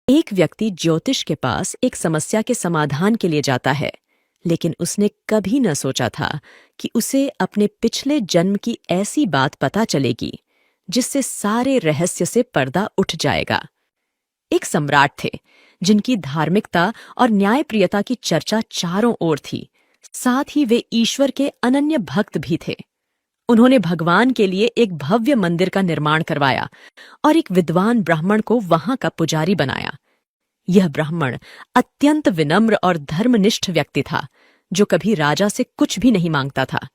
एक व्यक्ति ज्योतिष के पास एक समस्या के समाधान के लिए जाता है, लेकिन उसने कभी न सोचा था कि उसे अपने पिछले जन्म की ऐसी बात पता चलेगी जिससे सारे रहस्य से पर्दा उठ जाएगा। एक सम्राट थे जिनकी धार्मिकता और न्यायप्रियता की चर्चा चारों ओर थी। साथ ही वे ईश्वर के अनन्य भक्त भी थे। उन्होंने भगवान के लिए एक भव्य मंदिर का निर्माण करवाया और एक विद्वान ब्राह्मण को वहां का पुजारी बनाया। यह ब्राह्मण अत्यंत विनम्र और धर्मनिष्ठ व्यक्ति था, जो कभी राजा से कुछ भी नहीं मांगता था।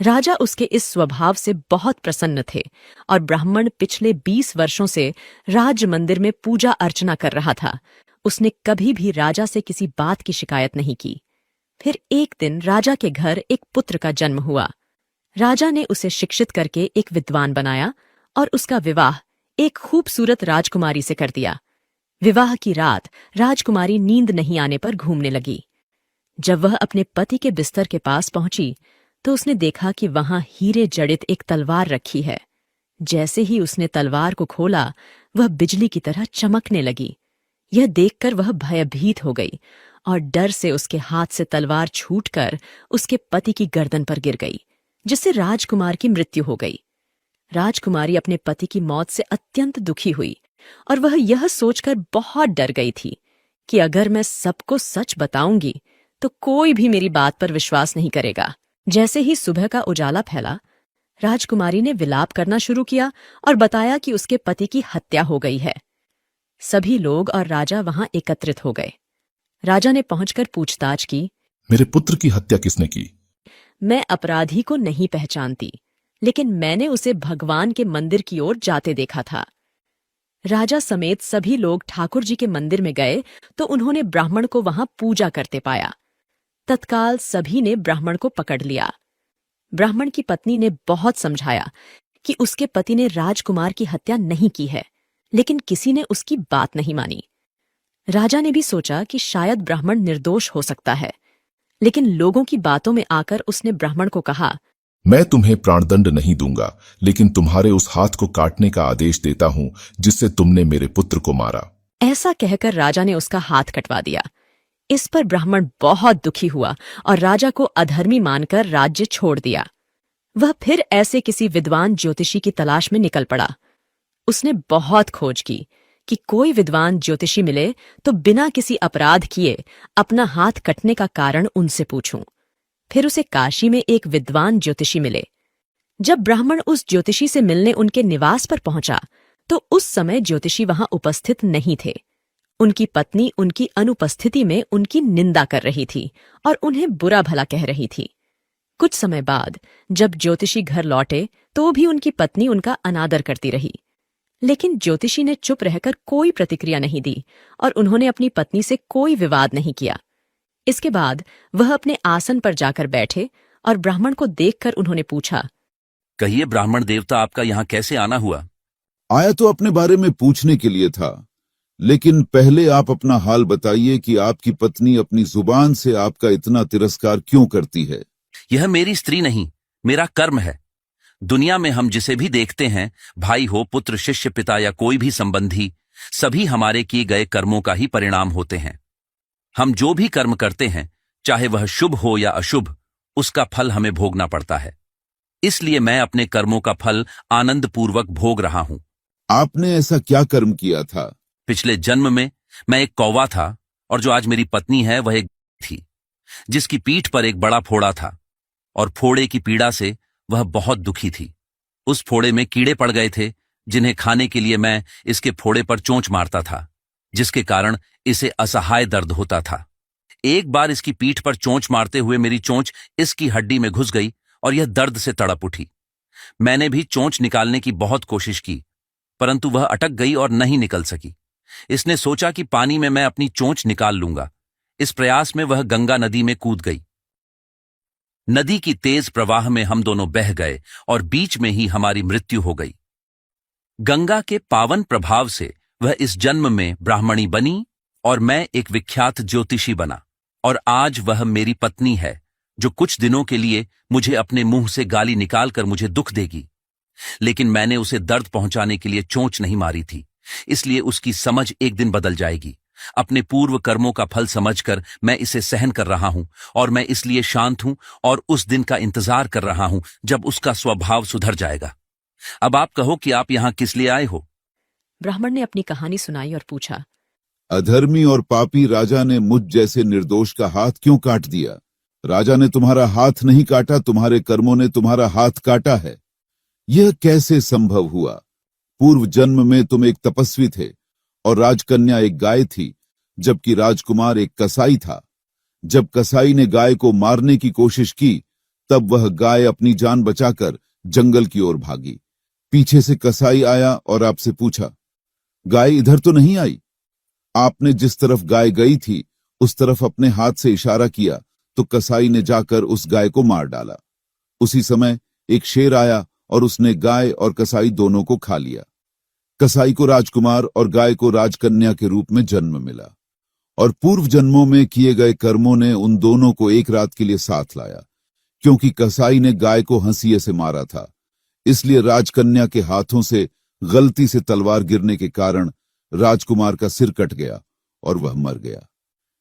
राजा उसके इस स्वभाव से बहुत प्रसन्न थे और ब्राह्मण पिछले 20 वर्षों से राज मंदिर में पूजा अर्चना कर रहा था। उसने कभी भी राजा से किसी बात की शिकायत नहीं की। फिर एक दिन राजा के घर एक पुत्र का जन्म हुआ। राजा ने उसे शिक्षित करके एक विद्वान बनाया और उसका विवाह एक खूबसूरत राजकुमारी से कर दिया। विवाह की रात राजकुमारी नींद नहीं आने पर घूमने लगी। जब वह अपने पति के बिस्तर के पास पहुंची तो उसने देखा कि वहां हीरे जड़ित एक तलवार रखी है। जैसे ही उसने तलवार को खोला, वह बिजली की तरह चमकने लगी। यह देखकर वह भयभीत हो गई और डर से उसके हाथ से तलवार छूटकर उसके पति की गर्दन पर गिर गई, जिससे राजकुमार की मृत्यु हो गई। राजकुमारी अपने पति की मौत से अत्यंत दुखी हुई और वह यह सोचकर बहुत डर गई थी कि अगर मैं सबको सच बताऊंगी तो कोई भी मेरी बात पर विश्वास नहीं करेगा। जैसे ही सुबह का उजाला फैला, राजकुमारी ने विलाप करना शुरू किया और बताया कि उसके पति की हत्या हो गई है। सभी लोग और राजा वहां एकत्रित हो गए। राजा ने पहुंचकर पूछताछ की। मेरे पुत्र की हत्या किसने की? मैं अपराधी को नहीं पहचानती, लेकिन मैंने उसे भगवान के मंदिर की ओर जाते देखा था। राजा समेत सभी लोग ठाकुर जी के मंदिर में गए तो उन्होंने ब्राह्मण को वहां पूजा करते पाया। तत्काल सभी ने ब्राह्मण को पकड़ लिया। ब्राह्मण की पत्नी ने बहुत समझाया कि उसके पति ने राजकुमार की हत्या नहीं की है, लेकिन किसी ने उसकी बात नहीं मानी। राजा ने भी सोचा कि शायद ब्राह्मण निर्दोष हो सकता है, लेकिन लोगों की बातों में आकर उसने ब्राह्मण को कहा, मैं तुम्हें प्राणदंड नहीं दूंगा, लेकिन तुम्हारे उस हाथ को काटने का आदेश देता हूं जिससे तुमने मेरे पुत्र को मारा। ऐसा कहकर राजा ने उसका हाथ कटवा दिया। इस पर ब्राह्मण बहुत दुखी हुआ और राजा को अधर्मी मानकर राज्य छोड़ दिया। वह फिर ऐसे किसी विद्वान ज्योतिषी की तलाश में निकल पड़ा। उसने बहुत खोज की कि कोई विद्वान ज्योतिषी मिले तो बिना किसी अपराध किए अपना हाथ कटने का कारण उनसे पूछूं। फिर उसे काशी में एक विद्वान ज्योतिषी मिले। जब ब्राह्मण उस ज्योतिषी से मिलने उनके निवास पर पहुंचा तो उस समय ज्योतिषी वहां उपस्थित नहीं थे। उनकी पत्नी उनकी अनुपस्थिति में उनकी निंदा कर रही थी और उन्हें बुरा भला कह रही थी। कुछ समय बाद जब ज्योतिषी घर लौटे तो भी उनकी पत्नी उनका अनादर करती रही, लेकिन ज्योतिषी ने चुप रहकर कोई प्रतिक्रिया नहीं दी और उन्होंने अपनी पत्नी से कोई विवाद नहीं किया। इसके बाद वह अपने आसन पर जाकर बैठे और ब्राह्मण को देखकर उन्होंने पूछा, कहिए ब्राह्मण देवता, आपका यहाँ कैसे आना हुआ? आया तो अपने बारे में पूछने के लिए था, लेकिन पहले आप अपना हाल बताइए कि आपकी पत्नी अपनी जुबान से आपका इतना तिरस्कार क्यों करती है? यह मेरी स्त्री नहीं, मेरा कर्म है। दुनिया में हम जिसे भी देखते हैं, भाई हो, पुत्र, शिष्य, पिता या कोई भी संबंधी, सभी हमारे किए गए कर्मों का ही परिणाम होते हैं। हम जो भी कर्म करते हैं, चाहे वह शुभ हो या अशुभ, उसका फल हमें भोगना पड़ता है। इसलिए मैं अपने कर्मों का फल आनंद पूर्वक भोग रहा हूं। आपने ऐसा क्या कर्म किया था? पिछले जन्म में मैं एक कौवा था और जो आज मेरी पत्नी है वह एक थी, जिसकी पीठ पर एक बड़ा फोड़ा था और फोड़े की पीड़ा से वह बहुत दुखी थी। उस फोड़े में कीड़े पड़ गए थे, जिन्हें खाने के लिए मैं इसके फोड़े पर चोंच मारता था, जिसके कारण इसे असहाय दर्द होता था। एक बार इसकी पीठ पर चोंच मारते हुए मेरी चोंच इसकी हड्डी में घुस गई और यह दर्द से तड़प उठी। मैंने भी चोंच निकालने की बहुत कोशिश की, परंतु वह अटक गई और नहीं निकल सकी। इसने सोचा कि पानी में मैं अपनी चोंच निकाल लूंगा। इस प्रयास में वह गंगा नदी में कूद गई। नदी की तेज प्रवाह में हम दोनों बह गए और बीच में ही हमारी मृत्यु हो गई। गंगा के पावन प्रभाव से वह इस जन्म में ब्राह्मणी बनी और मैं एक विख्यात ज्योतिषी बना, और आज वह मेरी पत्नी है, जो कुछ दिनों के लिए मुझे अपने मुंह से गाली निकालकर मुझे दुख देगी। लेकिन मैंने उसे दर्द पहुंचाने के लिए चोंच नहीं मारी थी, इसलिए उसकी समझ एक दिन बदल जाएगी। अपने पूर्व कर्मों का फल समझकर मैं इसे सहन कर रहा हूं और मैं इसलिए शांत हूं और उस दिन का इंतजार कर रहा हूं जब उसका स्वभाव सुधर जाएगा। अब आप कहो कि आप यहां किस लिए आए हो? ब्राह्मण ने अपनी कहानी सुनाई और पूछा। अधर्मी और पापी राजा ने मुझ जैसे निर्दोष का हाथ क्यों काट दिया? राजा ने तुम्हारा हाथ नहीं काटा, तुम्हारे कर्मों ने तुम्हारा हाथ काटा है। यह कैसे संभव हुआ? पूर्व जन्म में तुम एक तपस्वी थे और राजकन्या एक गाय थी, जबकि राजकुमार एक कसाई था। जब कसाई ने गाय को मारने की कोशिश की, तब वह गाय अपनी जान बचाकर जंगल की ओर भागी। पीछे से कसाई आया और आपसे पूछा, गाय इधर तो नहीं आई? आपने जिस तरफ गाय गई थी उस तरफ अपने हाथ से इशारा किया तो कसाई ने जाकर उस गाय को मार डाला। उसी समय एक शेर आया और उसने गाय और कसाई दोनों को खा लिया। कसाई को राजकुमार और गाय को राजकन्या के रूप में जन्म मिला और पूर्व जन्मों में किए गए कर्मों ने उन दोनों को एक रात के लिए साथ लाया। क्योंकि कसाई ने गाय को हंसिए से मारा था, इसलिए राजकन्या के हाथों से गलती से तलवार गिरने के कारण राजकुमार का सिर कट गया और वह मर गया।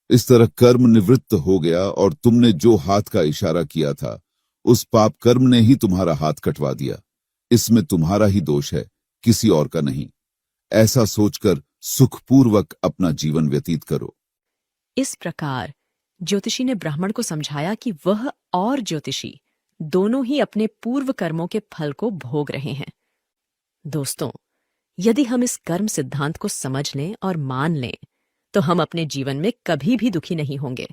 इस तरह कर्म निवृत्त हो गया और तुमने जो हाथ का इशारा किया था उस पाप कर्म ने ही तुम्हारा हाथ कटवा दिया। इसमें तुम्हारा ही दोष है, किसी और का नहीं। ऐसा सोचकर सुखपूर्वक अपना जीवन व्यतीत करो। इस प्रकार ज्योतिषी ने ब्राह्मण को समझाया कि वह और ज्योतिषी दोनों ही अपने पूर्व कर्मों के फल को भोग रहे हैं। दोस्तों, यदि हम इस कर्म सिद्धांत को समझ लें और मान लें, तो हम अपने जीवन में कभी भी दुखी नहीं होंगे।